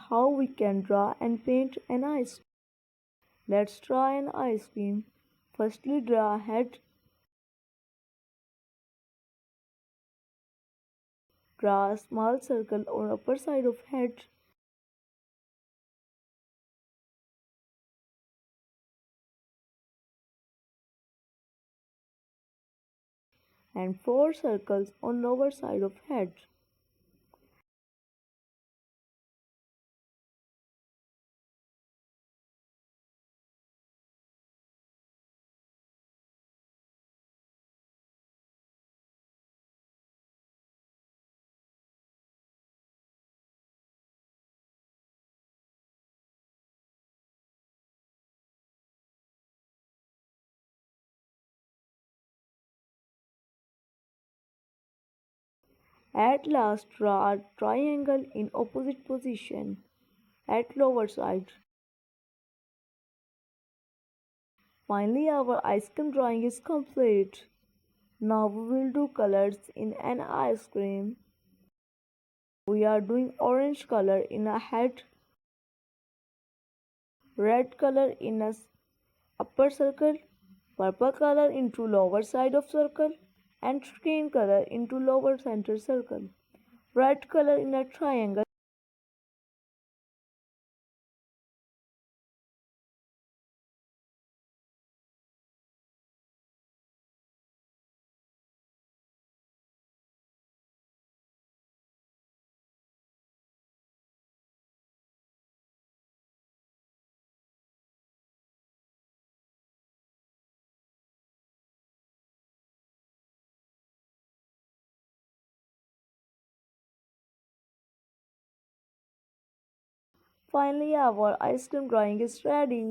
how we can draw and paint an ice cream. Let's draw an ice cream. Firstly, draw a head. Draw a small circle on upper side of head and four circles on lower side of head. At last, draw a triangle in opposite position at lower side. Finally, our ice cream drawing is complete. Now we will do colors in an ice cream. We are doing orange color in a head, red color in a upper circle, purple color into lower side of circle, and green color into lower center circle. Red color in a triangle. Finally, our ice cream drawing is ready.